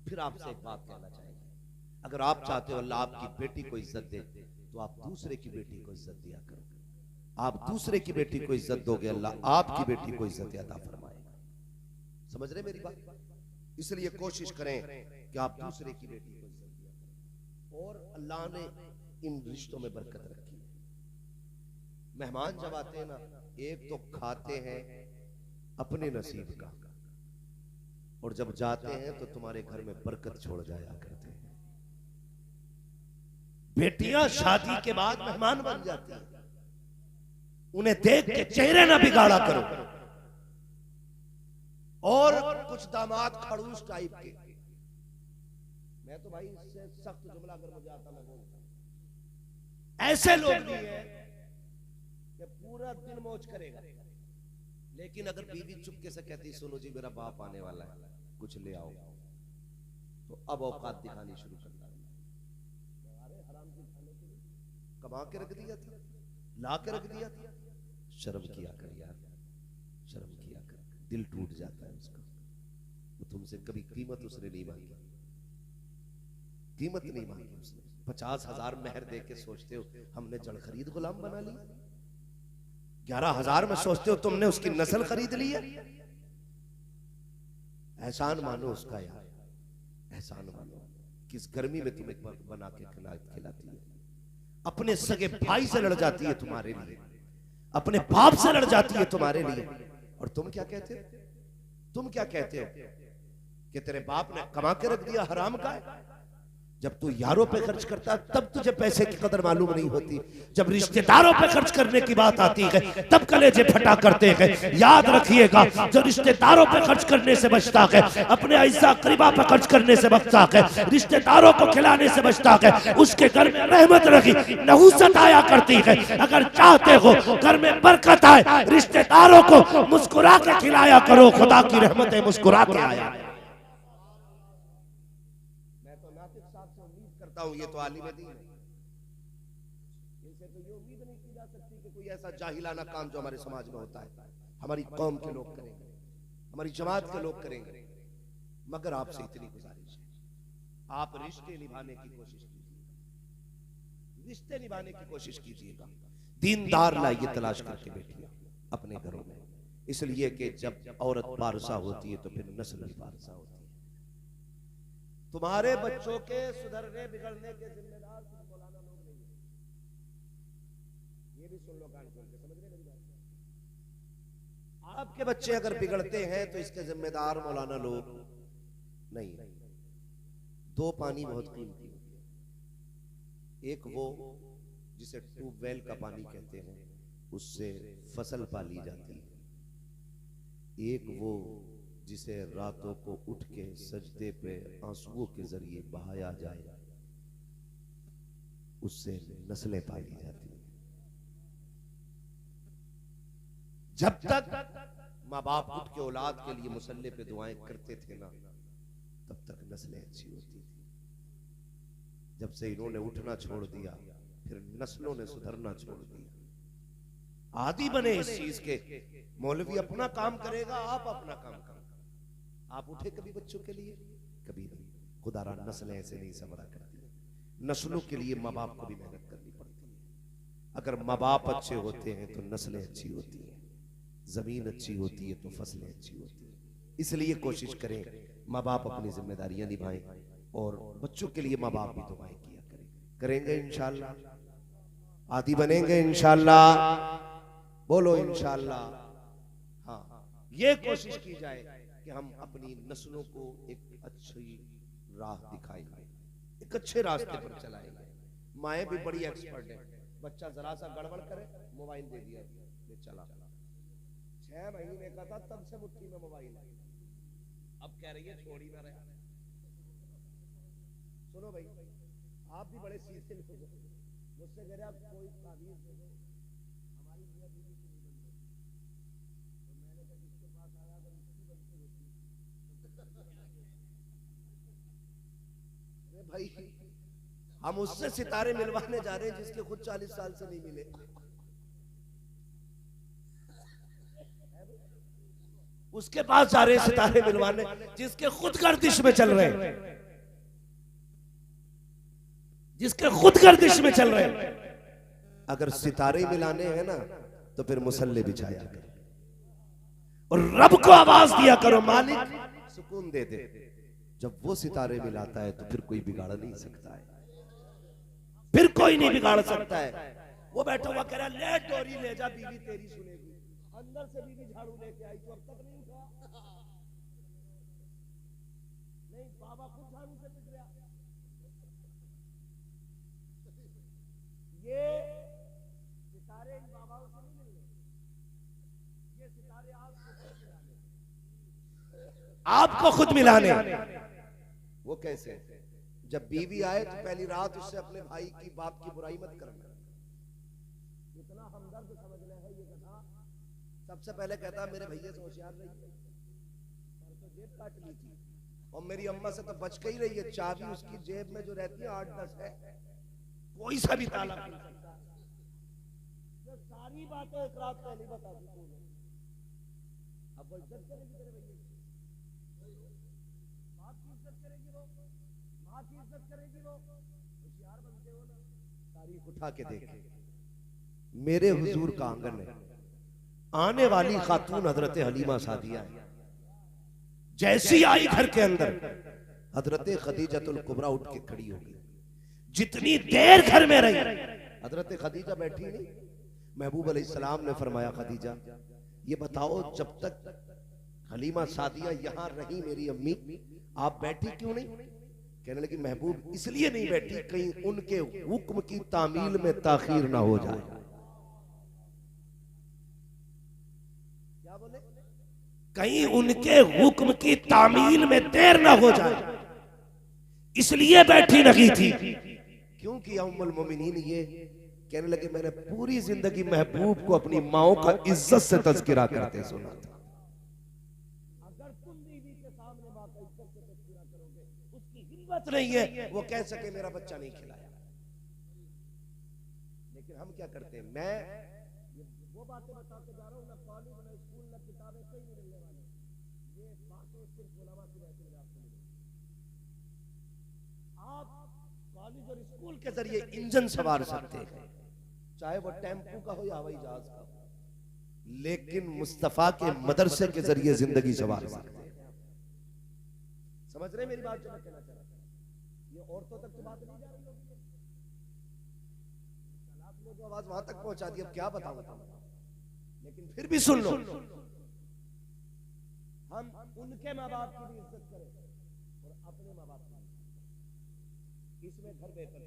फिर आपसे एक बात कहना चाहेंगे, अगर आप चाहते हो अल्लाह आपकी बेटी को इज्जत दे तो आप दूसरे की बेटी को इज्जत दिया करो। आप दूसरे की बेटी को इज्जत दोगे, अल्लाह आपकी बेटी को इज्जत अता फरमाएगा। समझ रहे मेरी बात? इसलिए कोशिश करें कि आप दूसरे की बेटी को इज्जत दिया करें। और अल्लाह ने इन रिश्तों में बरकत रखी है। मेहमान जब आते हैं ना, एक तो खाते हैं अपने नसीब का, और जब जाते हैं तो तुम्हारे घर में बरकत छोड़ जाया करते हैं। बेटियां शादी के बाद मेहमान बन जाती हैं, उन्हें देख के चेहरे ना बिगाड़ा करो। और कुछ दामाद खड़ूस टाइप के, मैं तो भाई इससे सख्त जुमला अगर मुझे आता मैं बोलता, ऐसे लोग भी हैं कि पूरा दिन मौज करेगा, लेकिन अगर बीवी चुपके से कहती सुनो जी मेरा बाप आने वाला है कुछ ले आओ, तो अब औकात दिखानी शुरू करता है। अरे हराम की खाने के लिए कमा के रख दिया था, ला के रख दिया था, शर्म किया कर यार, शर्म किया कर। दिल टूट जाता है उसका। वो तुमसे कभी कीमत उसने नहीं मांगी, कीमत नहीं मांगी उसने। 50,000 मेहर दे के सोचते हो हमने जड़ खरीद गुलाम बना ली। 11,000 में सोचते हो तुमने उसकी नस्ल खरीद ली है। एहसान मानो उसका यार, एहसान मानो। किस गर्मी में तुम्हें बना के खिलाती है, अपने सगे भाई से लड़ जाती है तुम्हारे लिए, अपने बाप से लड़ जाती है तुम्हारे लिए। और तुम क्या कहते हो? तुम क्या कहते हो कि तेरे बाप ने कमा के रख दिया, हराम का है। जब तू यारों पे खर्च करता है तब तुझे पैसे की कदर मालूम नहीं होती, जब रिश्तेदारों पे खर्च करने की बात आती है तब कलेजे फटा करते हैं। याद रखिएगा, जो रिश्तेदारों पे खर्च करने से बचता है, अपने ऐसा करीबा पे खर्च करने से बचता है, रिश्तेदारों को खिलाने से बचता है, उसके घर में रहमत रखी नहुसत आया करती है। अगर चाहते हो घर में बरकत आए, रिश्तेदारों को मुस्कुरा के खिलाया करो, खुदा की रहमतें मुस्कुरा के आया। ये तो आलिम दीन है, इनसे तो ये उम्मीद नहीं की जा सकती कि कोई ऐसा जाहिलाना काम जो हमारे समाज में होता है हमारी कौम के लोग करेंगे, हमारी जमात के लोग करेंगे। मगर आपसे इतनी गुजारिश है, आप रिश्ते निभाने की कोशिश कीजिए, रिश्ते निभाने की कोशिश कीजिएगा। दीनदार लाइए तलाश करके बैठिए अपने घरों में, इसलिए कि जब औरत पारसा होती है तो फिर नस्ल भी पारसा होती है। तुम्हारे बच्चों के सुधरने बिगड़ने के जिम्मेदार मौलाना लोग नहीं है, ये भी सुन लो कान खोल के, समझ रहे मेरी बात? आपके बच्चे अगर बिगड़ते हैं तो इसके जिम्मेदार मौलाना लोग नहीं है। दो पानी बहुत कीमती होते हैं, एक वो जिसे ट्यूबवेल का पानी कहते हैं, उससे फसल पाली जाती है, एक वो जिसे रातों को उठ के सजदे पे आंसुओं के जरिए बहाया जाए, उससे नस्लें पाली जाती हैं। जब तक माँ बाप उठ के औलाद के लिए मुसल्ले पे दुआएं करते थे ना, तब तक नस्लें अच्छी होती थी। जब से इन्होंने उठना छोड़ दिया, फिर नस्लों ने सुधरना छोड़ दिया। आदी बने इस चीज के, मौलवी अपना काम करेगा, आप अपना काम करें। आप उठे कभी बच्चों के लिए? कभी नहीं। खुदारा नस्लें ऐसे नहीं संवरा करती, नस्लों के लिए माँ बाप को भी मेहनत करनी पड़ती है। अगर माँ बाप अच्छे होते हैं तो नस्लें अच्छी होती हैं, जमीन अच्छी होती है तो फसलें अच्छी होती हैं। इसलिए कोशिश करें माँ बाप अपनी जिम्मेदारियां निभाएं, और बच्चों के लिए माँ बाप भी दुआएं किया करें। करेंगे इंशाअल्लाह, आदी बनेंगे इंशाअल्लाह, बोलो इंशाअल्लाह। हाँ, ये कोशिश की जाए कि हम अपनी नस्लों को एक अच्छी राह दिखाएंगे, एक अच्छे रास्ते पर चलाएंगे। माएँ भी बड़ी एक्सपर्ट है, बच्चा जरा सा गड़बड़ करे मोबाइल दे दिया, ले चला। 6 महीने का था तब से मुट्ठी में मोबाइल है, अब कह रही है छोड़ी ना रहे। सुनो भाई, आप भी बड़े सीधे लोग हो, मुझसे कह रहे आप कोई ताबीज दे दो, हमारी मियां बीवी की नहीं बनती, तो मैंने कहा जिसके पास आया अगर इसकी बनती होती। अरे भाई, हम उससे सितारे मिलवाने जा रहे हैं जिसके खुद 40 साल से नहीं मिले। उसके पास जा रहे हैं सितारे मिलवाने जिसके खुद गर्दिश में चल रहे हैं। जिसके खुद गर्दिश में चल रहे हैं। अगर सितारे मिलाने हैं ना तो फिर मुसल्ले बिछाया करो और रब को आवाज दिया करो, मालिक सुकून दे दे। जब वो सितारे मिलाता है तो फिर कोई बिगाड़ नहीं सकता है, फिर कोई नहीं बिगाड़ सकता है। वो बैठा हुआ कह रहा ले डोरी ले जा, बीवी तेरी सुनेगी। अंदर से बीवी झाड़ू लेके आई तो अब तक नहीं उठा। नहीं, बाबा खुद झाड़ू से पिट गया। ये सितारे इन बाबाओं से नहीं मिल रहे, ये सितारे आपको खुद मिलाने। वो कैसे? जब बीवी आए तो पहली रात उससे अपने भाई की बाप की बुराई मत करना। इतना हमदर्द समझ ले है ये कथा। सबसे पहले कहता मेरे भैया से होशियार रहिए, तो जेब काट ली थी और मेरी अम्मा से तो बच के ही रही है। चाबी उसकी जेब में जो रहती है 8-10 है, कोई सा भी ताला खुल सकता है। जो सारी बातें एक रात पहले बता दी तूने, अब वो इज्जत करेगी तेरे भैया की, बाप की इज्जत करेगी वो, माँ की इज्जत करेगी वो। होशियार बनते हो ना। तारीख उठा के देख, मेरे हुजूर का आंगन है, आने वाली खातून हजरत हलीमा सादिया है। जैसी आई घर के अंदर, हजरत खदीजतुल कुबरा उठ के खड़ी होगी। जितनी देर घर में रही, हजरत खदीजा बैठी नहीं। महबूब अलैहिस्सलाम ने फरमाया खदीजा ये बताओ जब तक हलीमा सादिया यहां रही मेरी अम्मी, आप बैठी क्यों नहीं? कहने लगी महबूब इसलिए नहीं बैठी कहीं उनके हुक्म की तामील में ताखीर ना हो जाए। क्या बोले? कहीं उनके हुक्म की तामील में देर ना हो जाए, इसलिए बैठी नहीं थी। क्योंकि उम्मुल मोमिनीन ये कहने लगे मैंने पूरी जिंदगी महबूब को अपनी माओ का इज्जत से तज़किरा करते सुना था। अगर तुम बीवी के सामने मां का इज्जत से तज़किरा करोगे, उसकी हिम्मत नहीं है वो कह सके मेरा बच्चा नहीं खिलाया। लेकिन हम क्या करते हैं, मैं वो बातें बताते जा रहा हूं, ना कॉलेज ना स्कूल ना किताबें कहीं नहीं मिलने वाले, ये बातें सिर्फ उलमा की महफिल में आपको मिलेंगी। आप कॉलेज और स्कूल के जरिए इंजन सवार सकते हैं, चाहे वो टेम्पो का हो या हवाई जहाज का, लेकिन मुस्तफा के मदरसे के जरिए जिंदगी सवार सकते हैं। समझ रहे मेरी बात? जो मैं कहना चाह रहा हूं, ये औरतों तक की बात नहीं जा रही होगी, आप लोग आवाज वहां तक पहुंचा दी। अब क्या बताऊं, लेकिन फिर भी सुन लो, हम उनके माँ बाप की भी इज्जत करें और अपने माँ बाप की, इसमें घर बेहतर।